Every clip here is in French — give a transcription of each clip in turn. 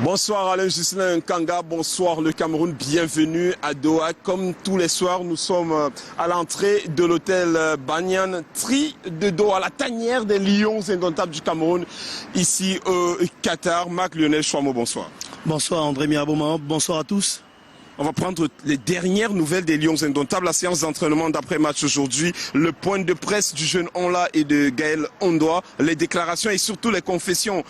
Bonsoir Alain Ghislain Kanga, bonsoir le Cameroun, bienvenue à Doha. Comme tous les soirs, nous sommes à l'entrée de l'hôtel Banyan Tree de Doha, la tanière des lions indomptables du Cameroun, ici au Qatar. Marc-Lionel Chouamo, bonsoir. Bonsoir André Mirabeau, bonsoir à tous. On va prendre les dernières nouvelles des Lions indomptables, la séance d'entraînement d'après-match aujourd'hui, le point de presse du jeune Onla et de Gaël Ondoa, les déclarations et surtout les confessions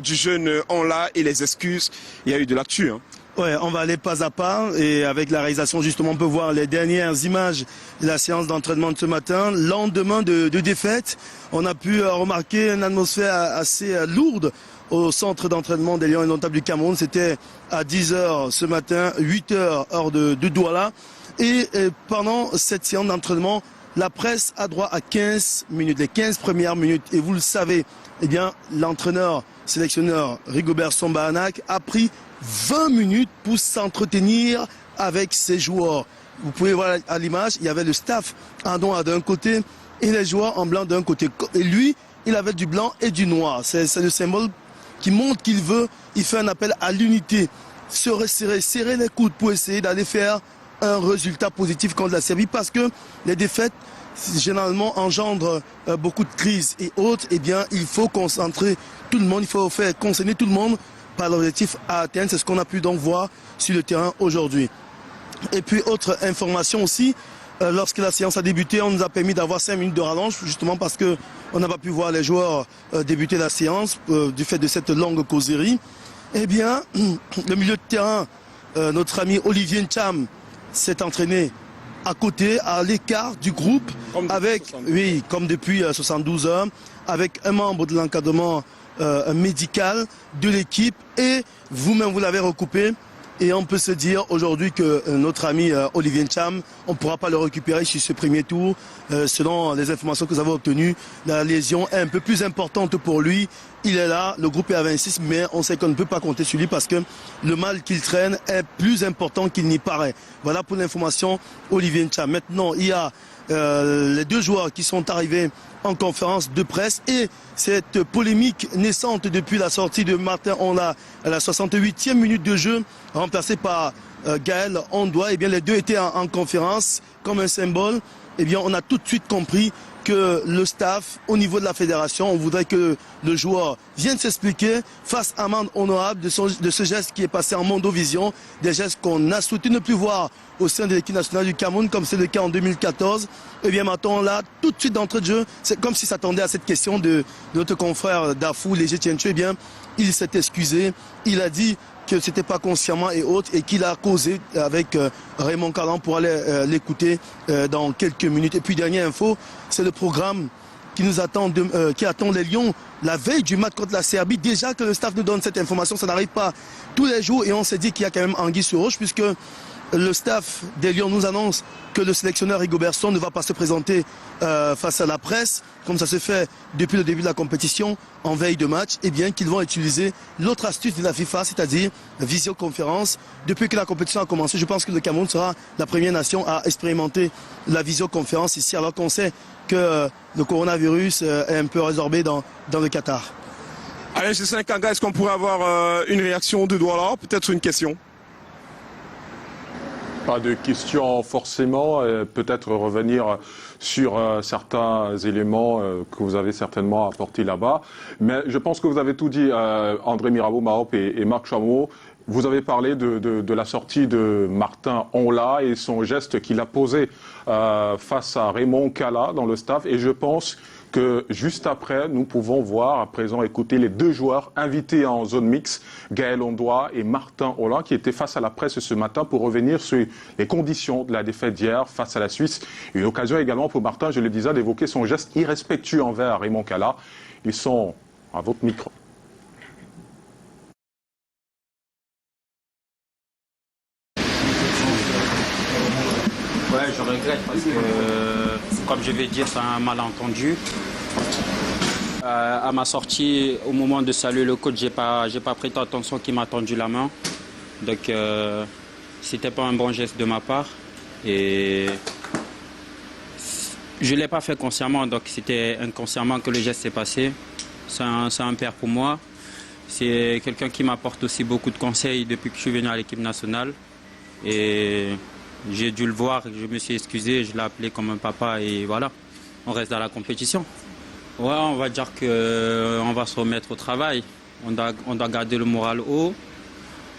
du jeune Onla et les excuses. Il y a eu de l'actu. Ouais, on va aller pas à pas et avec la réalisation justement on peut voir les dernières images de la séance d'entraînement de ce matin. Lendemain de défaite, on a pu remarquer une atmosphère assez lourde au centre d'entraînement des Lions indomptables du Cameroun. C'était à 10h ce matin, 8h heure de Douala. Et pendant cette séance d'entraînement, la presse a droit à 15 minutes, les 15 premières minutes. Et vous le savez, eh bien, l'entraîneur, sélectionneur Rigobert Song-Bahanak a pris 20 minutes pour s'entretenir avec ses joueurs. Vous pouvez voir à l'image, il y avait le staff en noir d'un côté et les joueurs en blanc d'un côté. Et lui, il avait du blanc et du noir. C'est le symbole qui montre qu'il veut, il fait un appel à l'unité, serrer les coudes pour essayer d'aller faire un résultat positif contre la Serbie, parce que les défaites généralement engendrent beaucoup de crises et autres. Eh bien, il faut concentrer tout le monde, il faut faire concerner tout le monde par l'objectif à atteindre. C'est ce qu'on a pu donc voir sur le terrain aujourd'hui. Et puis, autre information aussi, lorsque la séance a débuté, on nous a permis d'avoir 5 minutes de rallonge, justement parce que on n'a pas pu voir les joueurs débuter la séance du fait de cette longue causerie. Eh bien, le milieu de terrain, notre ami Olivier Ncham s'est entraîné à côté, à l'écart du groupe, comme depuis 72 heures, avec un membre de l'encadrement médical de l'équipe, et vous-même vous l'avez recoupé. Et on peut se dire aujourd'hui que notre ami Olivier Ncham, on ne pourra pas le récupérer sur ce premier tour. Selon les informations que nous avons obtenues, la lésion est un peu plus importante pour lui. Il est là, le groupe est à 26, mais on sait qu'on ne peut pas compter sur lui parce que le mal qu'il traîne est plus important qu'il n'y paraît. Voilà pour l'information Olivier Ncham. Maintenant, il y a les deux joueurs qui sont arrivés en conférence de presse et cette polémique naissante depuis la sortie de Martin Onla à la 68e minute de jeu, remplacé par Gaël Ondoa. Eh bien, les deux étaient en conférence comme un symbole. Eh bien, on a tout de suite compris que le staff, au niveau de la fédération, on voudrait que le joueur vienne s'expliquer face à amende honorable de ce geste qui est passé en mondovision, des gestes qu'on a souhaité ne plus voir au sein de l'équipe nationale du Cameroun, comme c'est le cas en 2014. Eh bien, maintenant, là, tout de suite d'entrée de jeu, c'est comme s'il s'attendait à cette question de notre confrère Dafou, Léger Tienchu. Eh bien, il s'est excusé, il a dit que c'était pas consciemment et autres, et qu'il a causé avec Raymond Calan pour aller l'écouter dans quelques minutes. Et puis dernière info, c'est le programme qui nous attend, qui attend les Lions la veille du match contre la Serbie. Déjà que le staff nous donne cette information, ça n'arrive pas tous les jours, et on s'est dit qu'il y a quand même anguille sous roche, puisque le staff des Lions nous annonce que le sélectionneur Rigobert Song ne va pas se présenter face à la presse, comme ça se fait depuis le début de la compétition, en veille de match. Et bien qu'ils vont utiliser l'autre astuce de la FIFA, c'est-à-dire la visioconférence. Depuis que la compétition a commencé, je pense que le Cameroun sera la première nation à expérimenter la visioconférence ici, alors qu'on sait que le coronavirus est un peu résorbé dans le Qatar. Alain Ghislain Kanga, est-ce qu'on pourrait avoir une réaction de Douala, peut-être une question? Pas de questions forcément, peut-être revenir sur certains éléments que vous avez certainement apportés là-bas. Mais je pense que vous avez tout dit, André Mirabeau et Marc Chouamo. Vous avez parlé de la sortie de Martin Onla et son geste qu'il a posé face à Raymond Calan dans le staff. Et je pense que juste après, nous pouvons voir, à présent, écouter les deux joueurs invités en zone mixte, Gaël Ondoa et Martin Onla, qui étaient face à la presse ce matin pour revenir sur les conditions de la défaite d'hier face à la Suisse. Une occasion également pour Martin, je le disais, d'évoquer son geste irrespectueux envers Raymond Calan. Ils sont à votre micro. Ouais, je regrette parce que, comme je vais dire, c'est un malentendu. À ma sortie, au moment de saluer le coach, j'ai pas prêté attention qu'il m'a tendu la main. Donc, c'était pas un bon geste de ma part. Et je l'ai pas fait consciemment, donc c'était inconsciemment que le geste s'est passé. C'est un père pour moi. C'est quelqu'un qui m'apporte aussi beaucoup de conseils depuis que je suis venu à l'équipe nationale. Et j'ai dû le voir, je me suis excusé, je l'ai appelé comme un papa et voilà, on reste dans la compétition. Ouais, on va dire qu'on va se remettre au travail. On doit garder le moral haut.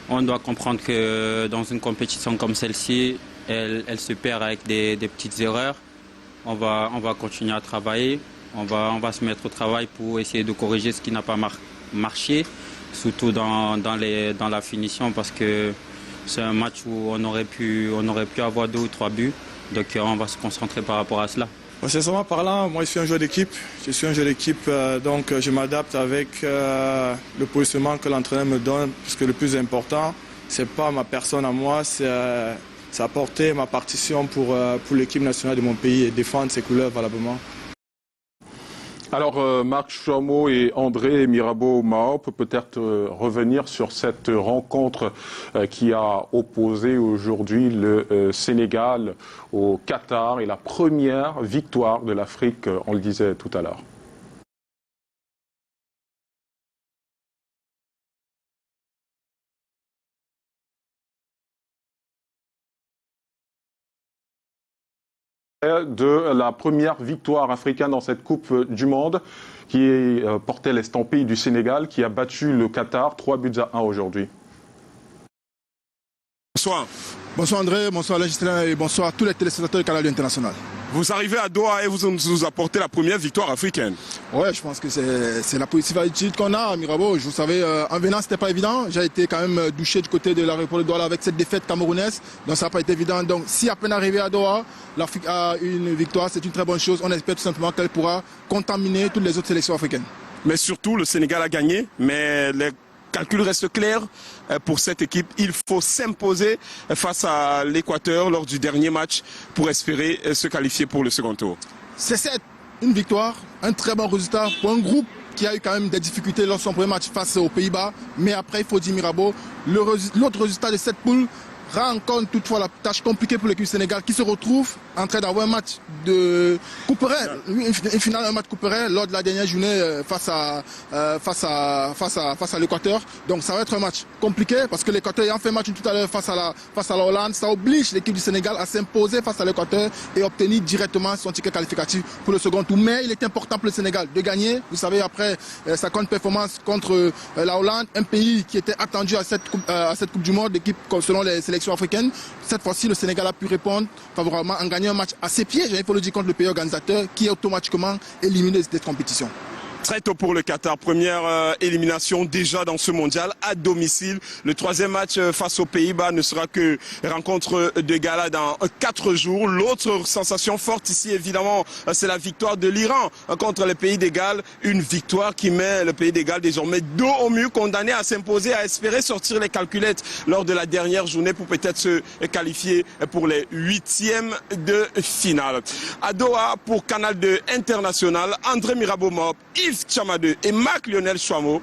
On doit comprendre que dans une compétition comme celle-ci, elle se perd avec des petites erreurs. On va continuer à travailler. On va se mettre au travail pour essayer de corriger ce qui n'a pas marché, surtout dans la finition, parce que c'est un match où on aurait pu avoir 2 ou 3 buts. Donc on va se concentrer par rapport à cela. Sincèrement parlant, moi je suis un joueur d'équipe. Donc je m'adapte avec le positionnement que l'entraîneur me donne, puisque le plus important, c'est pas ma personne à moi, c'est apporter ma partition pour l'équipe nationale de mon pays et défendre ses couleurs valablement. Alors, Marc Chouamau et André Mirabeau Mahop, peut-être revenir sur cette rencontre qui a opposé aujourd'hui le Sénégal au Qatar et la première victoire de l'Afrique, on le disait tout à l'heure. De la première victoire africaine dans cette Coupe du Monde qui portait l'estampille du Sénégal, qui a battu le Qatar 3-1 aujourd'hui. Bonsoir. Bonsoir André, bonsoir Législateur et bonsoir à tous les téléspectateurs du Canal International. Vous arrivez à Doha et vous nous apportez la première victoire africaine. Ouais, je pense que c'est la positive attitude qu'on a à Mirabeau. Vous savez, en venant, c'était pas évident. J'ai été quand même douché du côté de la République de Douala avec cette défaite camerounaise. Donc ça n'a pas été évident. Donc si à peine arrivé à Doha, l'Afrique a une victoire, c'est une très bonne chose. On espère tout simplement qu'elle pourra contaminer toutes les autres sélections africaines. Mais surtout, le Sénégal a gagné, mais les calcul reste clair pour cette équipe. Il faut s'imposer face à l'Équateur lors du dernier match pour espérer se qualifier pour le second tour. C'est une victoire, un très bon résultat pour un groupe qui a eu quand même des difficultés lors de son premier match face aux Pays-Bas. Mais après, il faut dire Mirabeau, l'autre résultat de cette poule rend encore toutefois la tâche compliquée pour l'équipe du Sénégal qui se retrouve en train d'avoir un match de couperet, un match couperet lors de la dernière journée face à l'Équateur. Donc ça va être un match compliqué parce que l'Équateur ayant fait un match tout à l'heure face à la Hollande, ça oblige l'équipe du Sénégal à s'imposer face à l'Équateur et obtenir directement son ticket qualificatif pour le second tour. Mais il est important pour le Sénégal de gagner. Vous savez, après sa grande performance contre la Hollande, un pays qui était attendu à cette Coupe du Monde, l'équipe selon les sélections africaines. Cette fois-ci, le Sénégal a pu répondre favorablement en gagnant un match à ses pieds, il faut le dire, contre le pays organisateur qui est automatiquement éliminé de cette compétition. Très tôt pour le Qatar, première élimination déjà dans ce mondial à domicile. Le troisième match face aux Pays-Bas ne sera que rencontre de gala dans 4 jours. L'autre sensation forte ici, évidemment, c'est la victoire de l'Iran contre le Pays de Galles. Une victoire qui met le Pays de Galles désormais dos au mur, condamné à s'imposer, à espérer sortir les calculettes lors de la dernière journée pour peut-être se qualifier pour les 8e de finale. À Doha, pour Canal 2 International, André Mirabeau Mahop, Yves Tchamadeu et Marc Lionel Chouamau.